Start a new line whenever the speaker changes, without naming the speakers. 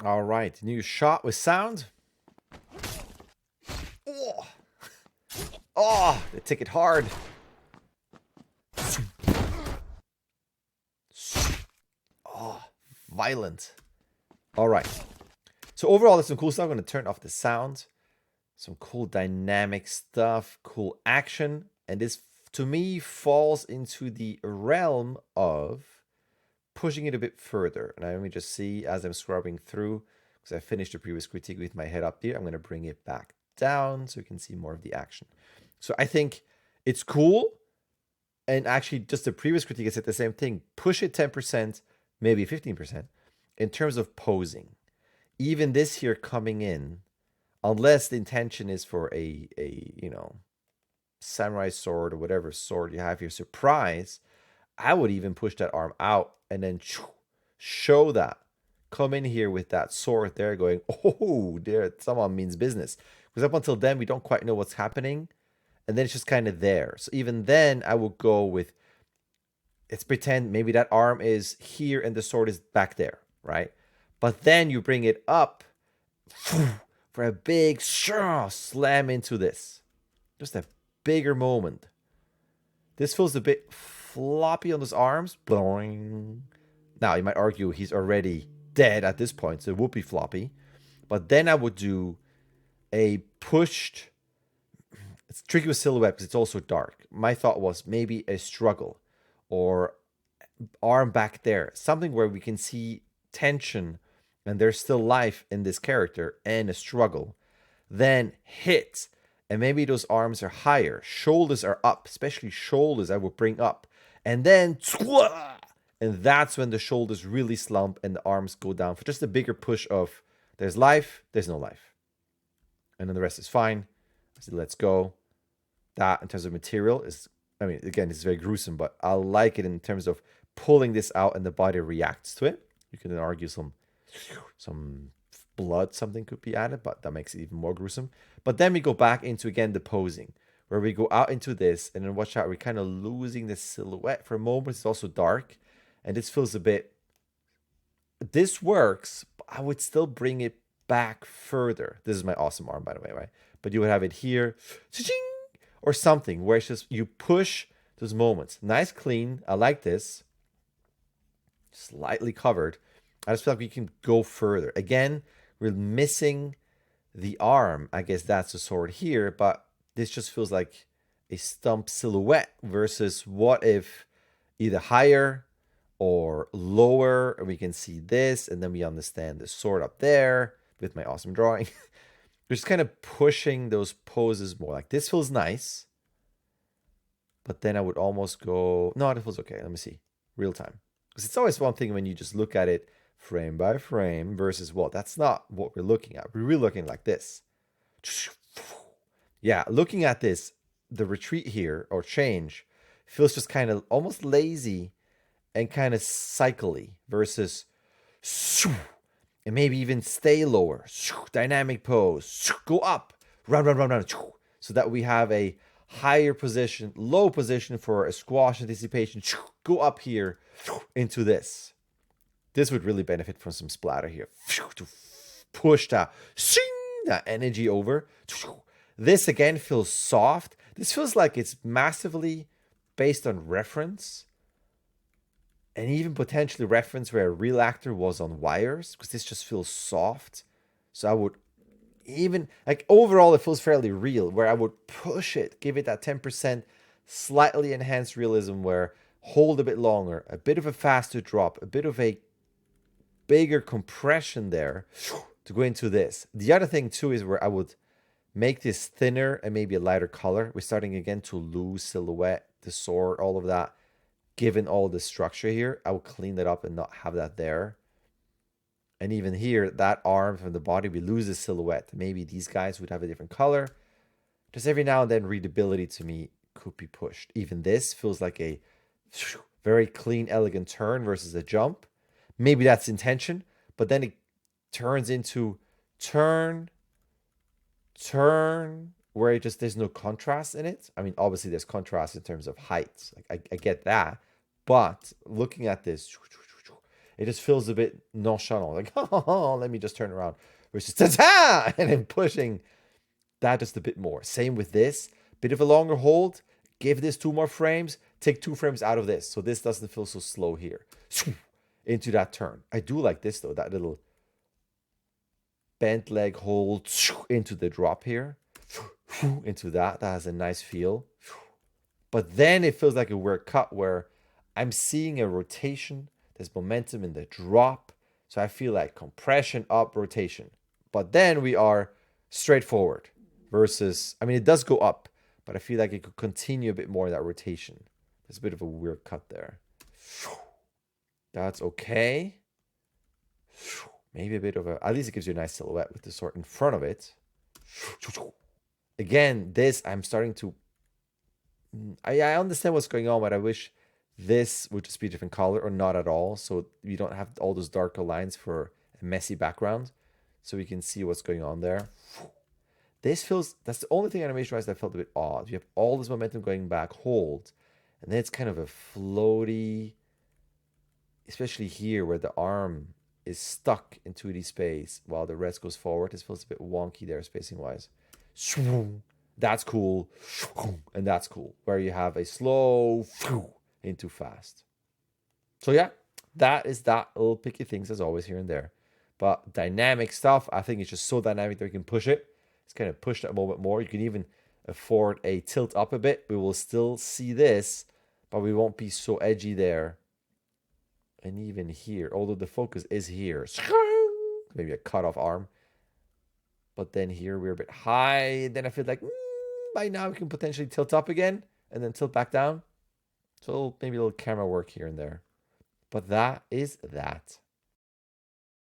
All right, new shot with sound. Oh, oh, they take it hard. Oh, violent. All right. So overall, there's some cool stuff. I'm going to turn off the sound. Some cool dynamic stuff, cool action. And this, to me, falls into the realm of pushing it a bit further. And let me just see as I'm scrubbing through, because I finished the previous critique with my head up there. I'm going to bring it back down so you can see more of the action. So I think it's cool. And actually, just the previous critique, I said the same thing. Push it 10%, maybe 15% in terms of posing. Even this here coming in, unless the intention is for a samurai sword or whatever sword you have here, surprise, I would even push that arm out and then show that. Come in here with that sword there going, oh, there, someone means business. Because up until then, we don't quite know what's happening. And then it's just kind of there. So even then, I would go with, let's pretend maybe that arm is here and the sword is back there, right? But then you bring it up for a big slam into this. Just a bigger moment. This feels a bit floppy on his arms. Boing. Now, you might argue he's already dead at this point, so it would be floppy. But then I would do a pushed... It's tricky with silhouette because it's also dark. My thought was maybe a struggle or arm back there. Something where we can see tension and there's still life in this character and a struggle. Then hit. And maybe those arms are higher. Shoulders are up, especially shoulders I would bring up. And then, and that's when the shoulders really slump and the arms go down for just a bigger push of there's life, there's no life. And then the rest is fine. So let's go. That in terms of material is, I mean, again, it's very gruesome, but I like it in terms of pulling this out and the body reacts to it. You can then argue some blood, something could be added, but that makes it even more gruesome. But then we go back into, again, the posing, where we go out into this, and then watch out, we're kind of losing the silhouette for a moment. It's also dark, and this feels a bit... This works, but I would still bring it back further. This is my awesome arm, by the way, right? But you would have it here, or something, where it's just, you push those moments. Nice, clean, I like this. Slightly covered. I just feel like we can go further. Again, we're missing the arm. I guess that's the sword here, but this just feels like a stump silhouette versus what if either higher or lower, and we can see this, and then we understand the sword up there with my awesome drawing. We're just kind of pushing those poses more. Like, this feels nice, but then I would almost go, no, it feels okay. Let me see, real time. Because it's always one thing when you just look at it frame by frame versus what? That's not what we're looking at. We're really looking like this. Yeah, looking at this, the retreat here, or change, feels just kind of almost lazy and kind of cycly versus and maybe even stay lower. Dynamic pose. Go up. Run. So that we have a higher position, low position for a squash anticipation. Go up here into this. This would really benefit from some splatter here. To push that energy over. This again feels soft. This feels like it's massively based on reference. And even potentially reference where a real actor was on wires. Because this just feels soft. So I would even, like, overall it feels fairly real. Where I would push it, give it that 10% slightly enhanced realism where hold a bit longer. A bit of a faster drop. A bit of a bigger compression there to go into this. The other thing too is where I would make this thinner and maybe a lighter color. We're starting again to lose silhouette, the sword, all of that. Given all the structure here, I would clean that up and not have that there. And even here, that arm from the body, we lose the silhouette. Maybe these guys would have a different color. Just every now and then, readability to me could be pushed. Even this feels like a very clean, elegant turn versus a jump. Maybe that's intention, but then it turns into turn, where it just, there's no contrast in it. I mean, obviously there's contrast in terms of heights. Like I get that, but looking at this, It just feels a bit nonchalant, like, oh, let me just turn around. Versus, ta-ta! And then pushing that just a bit more. Same with this. Bit of a longer hold. Give this 2 more frames. Take 2 frames out of this. So this doesn't feel so slow here. Into that turn. I do like this, though. That little bent leg hold into the drop here. Into that. That has a nice feel. But then it feels like a weird cut where I'm seeing a rotation. There's momentum in the drop. So I feel like compression up, rotation. But then we are straightforward versus, I mean, it does go up, but I feel like it could continue a bit more in that rotation. There's a bit of a weird cut there. That's okay. Maybe a bit of a, at least it gives you a nice silhouette with the sword in front of it. Again, this, I'm starting to, I understand what's going on, but I wish this would just be a different color or not at all. So you don't have all those darker lines for a messy background. So we can see what's going on there. This feels, that's the only thing animation-wise that felt a bit odd. You have all this momentum going back, hold, and then it's kind of a floaty, especially here where the arm is stuck in 2D space while the rest goes forward. This feels a bit wonky there spacing-wise. That's cool, and that's cool, where you have a slow into fast. So yeah, that is that little picky things as always here and there. But dynamic stuff, I think it's just so dynamic that we can push it. It's kind of pushed that moment more. You can even afford a tilt up a bit. We will still see this, but we won't be so edgy there. And even here, although the focus is here. Maybe a cut off arm. But then here we're a bit high. Then I feel like by now we can potentially tilt up again and then tilt back down. So maybe a little camera work here and there. But that is that.